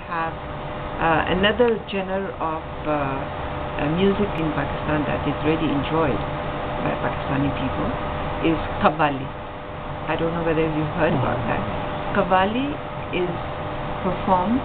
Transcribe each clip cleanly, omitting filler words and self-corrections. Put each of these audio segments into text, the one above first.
have another genre of music in Pakistan that is really enjoyed by Pakistani people is Qawwali. I don't know whether you've heard about that. Qawwali is performed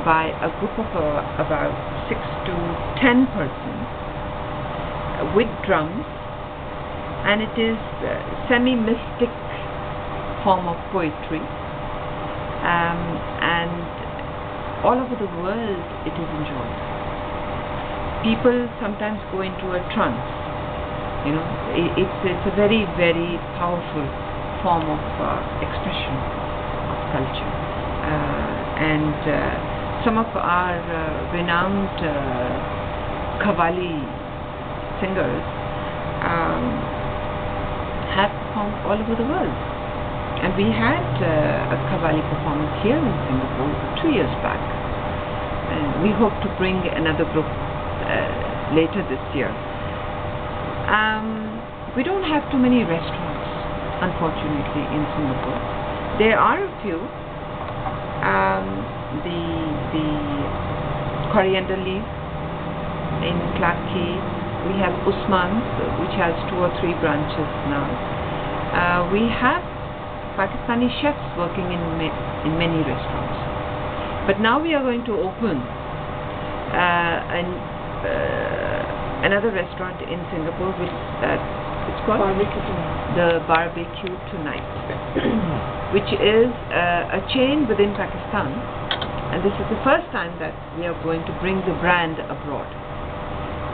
by a group of about 6 to 10 persons with drums, and it is a semi-mystic form of poetry, and all over the world it is enjoyed. People sometimes go into a trance. You know, it's a very, very powerful form of expression of culture, and some of our renowned Qawwali singers have performed all over the world. And we had a Qawwali performance here in Singapore 2 years back. And we hope to bring another group later this year. We don't have too many restaurants, unfortunately, in Singapore. There are a few. The Coriander Leaf in Clarke Quay. We have Usman's, which has 2 or 3 branches now. We have Pakistani chefs working in many restaurants. But now we are going to open another restaurant in Singapore, which it's called the Barbecue Tonight, which is a chain within Pakistan, and this is the first time that we are going to bring the brand abroad.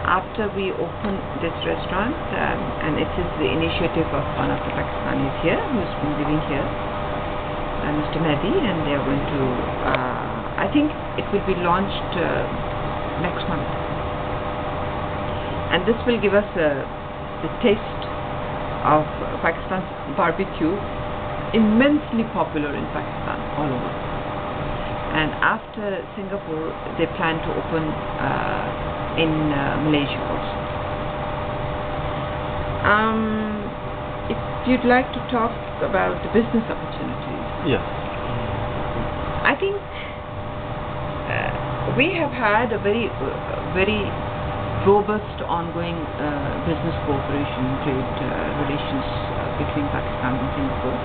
After we open this restaurant, and it is the initiative of one of the Pakistanis here who's been living here, Mr. Mehdi, and they are going to, I think it will be launched next month. And this will give us the taste of Pakistan's barbecue, immensely popular in Pakistan, all over. And after Singapore, they plan to open in Malaysia also. If you'd like to talk about the business opportunities. Yes. I think we have had a very robust ongoing business cooperation, trade relations between Pakistan and Singapore.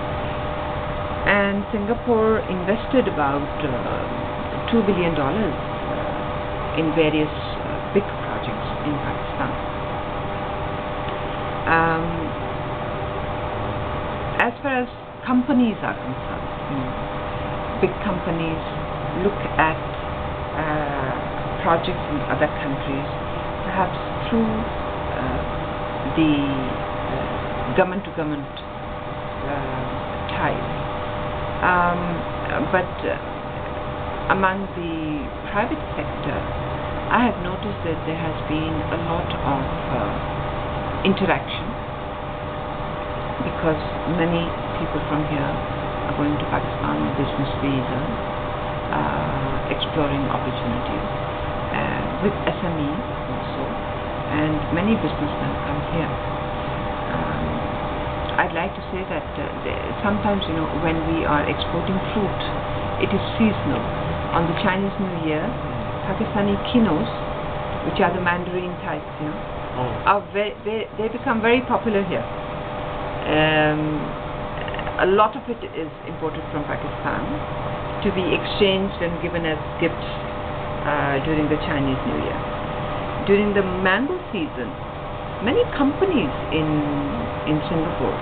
And Singapore invested about $2 billion in various big projects in Pakistan. As far as companies are concerned, big companies look at projects in other countries, perhaps through the government-to-government ties. But among the private sector, I have noticed that there has been a lot of interaction, because many people from here are going to Pakistan on business visa, exploring opportunities with SME also, and many businessmen come here. I'd like to say that sometimes, when we are exporting fruit, it is seasonal. On the Chinese New Year, Pakistani kinos, which are the mandarin types, are they become very popular here. A lot of it is imported from Pakistan to be exchanged and given as gifts during the Chinese New Year. During the mango season, many companies in Singapore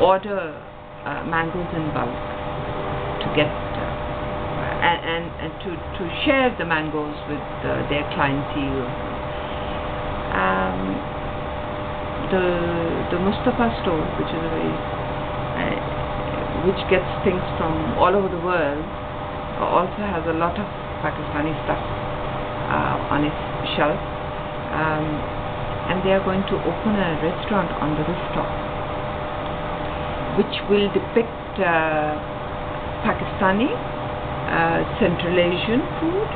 order mangoes in bulk to get and to share the mangoes with their clientele. The Mustafa store, which is a very which gets things from all over the world, also has a lot of Pakistani stuff on its shelf, and they are going to open a restaurant on the rooftop, which will depict Pakistani, Central Asian food,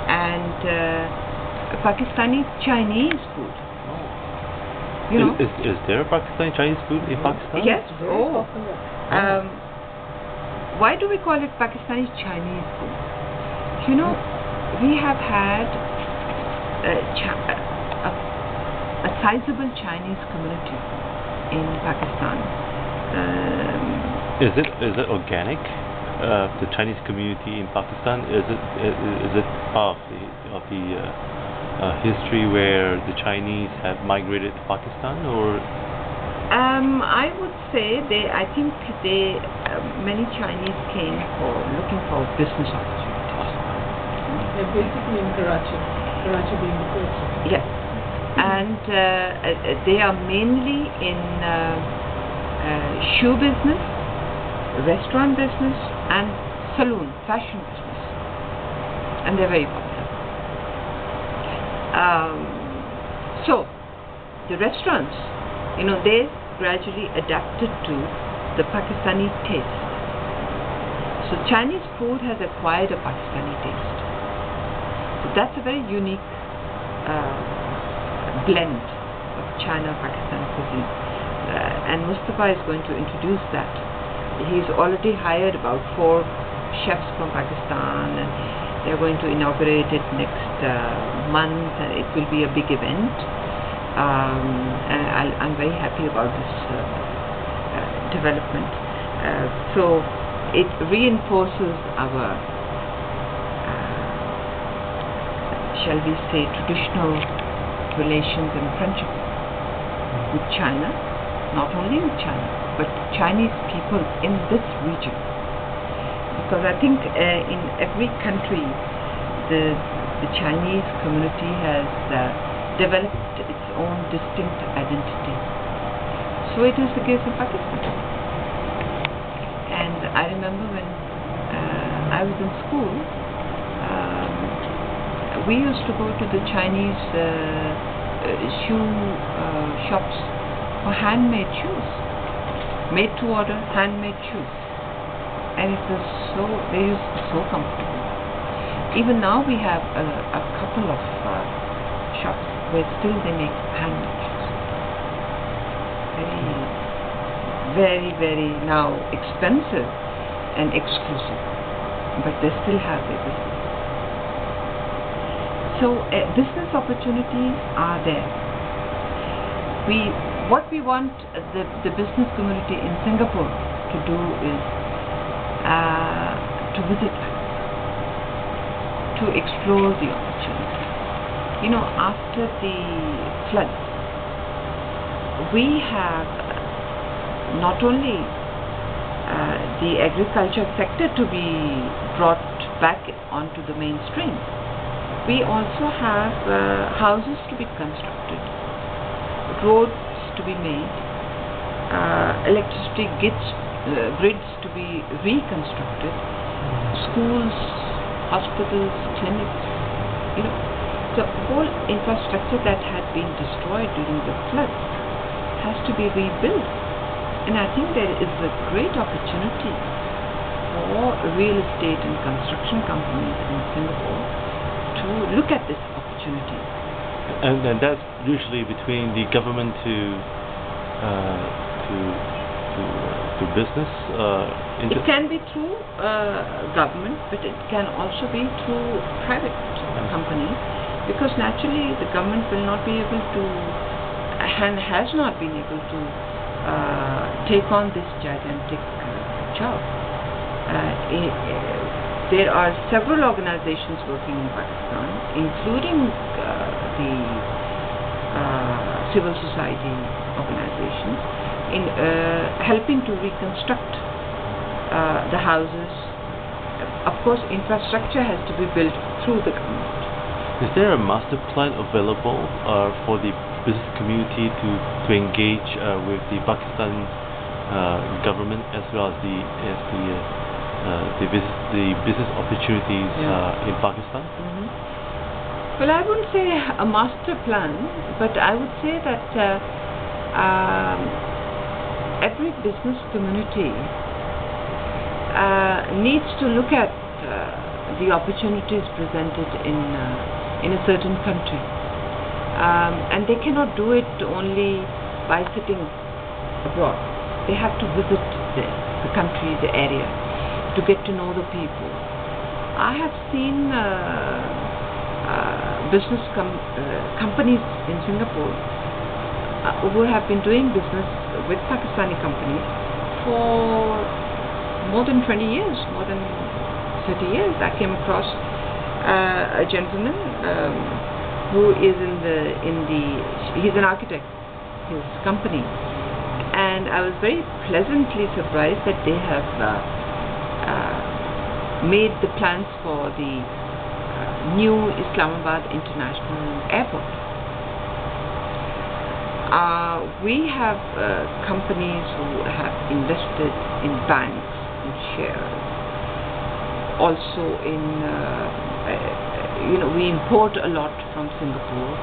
and Pakistani Chinese food. Is there Pakistani Chinese food in Pakistan? Yes. Why do we call it Pakistani Chinese food? You know, we have had a sizable Chinese community in Pakistan. Is it organic? The Chinese community in Pakistan, is it part of the history where the Chinese have migrated to Pakistan, or? I would say I think many Chinese came looking for business opportunities. They're basically in Karachi being the first. Yes, and they are mainly in shoe business, restaurant business, and saloon, fashion business, and they're very popular. So the restaurants, they gradually adapted to the Pakistani taste. So Chinese food has acquired a Pakistani taste. So that's a very unique blend of China-Pakistan cuisine. And Mustafa is going to introduce that. He's already hired about 4 chefs from Pakistan, and they're going to inaugurate it next month, and it will be a big event. And I'm very happy about this development. So it reinforces our, shall we say, traditional relations and friendship with China, not only with China, but Chinese people in this region. Because I think in every country, the Chinese community has developed its own distinct identity. So it is the case in Pakistan. And I remember when I was in school, we used to go to the Chinese shoe shops for handmade shoes, made to order handmade shoes, and it was they used to be so comfortable. Even now we have a couple of shops where still they make handmade shoes. Very, very now expensive and exclusive, but they still have their business. So business opportunities are there. What we want the business community in Singapore to do is to visit, to explore the opportunities. After the floods, we have not only the agriculture sector to be brought back onto the mainstream, we also have houses to be constructed, roads to be made, electricity grids to be reconstructed, schools, hospitals, clinics. The whole infrastructure that had been destroyed during the floods has to be rebuilt. And I think there is a great opportunity for real estate and construction companies in Singapore to look at this opportunity. And that's usually between the government to business. It can be through government, but it can also be through private companies, because naturally the government will not be able to and has not been able to take on this gigantic job. There are several organizations working in Pakistan, including the civil society organizations, in helping to reconstruct the houses. Of course, infrastructure has to be built through the government. Is there a master plan available for the business community to engage with the Pakistan government, as well as the business opportunities in Pakistan? Mm-hmm. Well, I wouldn't say a master plan, but I would say that every business community needs to look at the opportunities presented in a certain country, and they cannot do it only by sitting abroad. They have to visit the country, the area, to get to know the people, I have seen business companies in Singapore who have been doing business with Pakistani companies for more than 20 years, more than 30 years. I came across a gentleman who is he's an architect, his company, and I was very pleasantly surprised that they have made the plans for the new Islamabad International Airport. We have companies who have invested in banks, in shares, also in we import a lot from Singapore,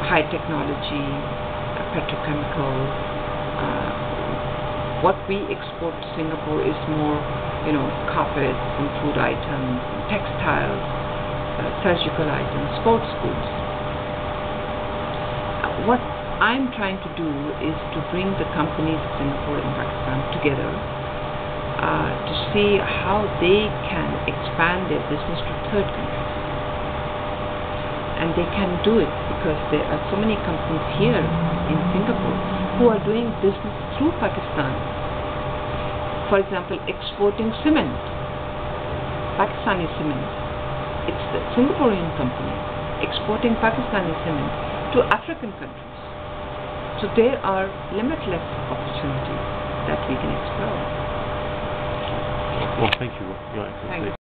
high technology, petrochemical. What we export to Singapore is more, carpets and food items, and textiles, surgical items, sports goods. What I'm trying to do is to bring the companies of Singapore and Pakistan together to see how they can expand their business to third countries. And they can do it because there are so many companies here in Singapore who are doing business through Pakistan. For example, exporting cement, Pakistani cement. It's the Singaporean company exporting Pakistani cement to African countries. So there are limitless opportunities that we can explore. Well, thank you, Your Excellency. Thank you.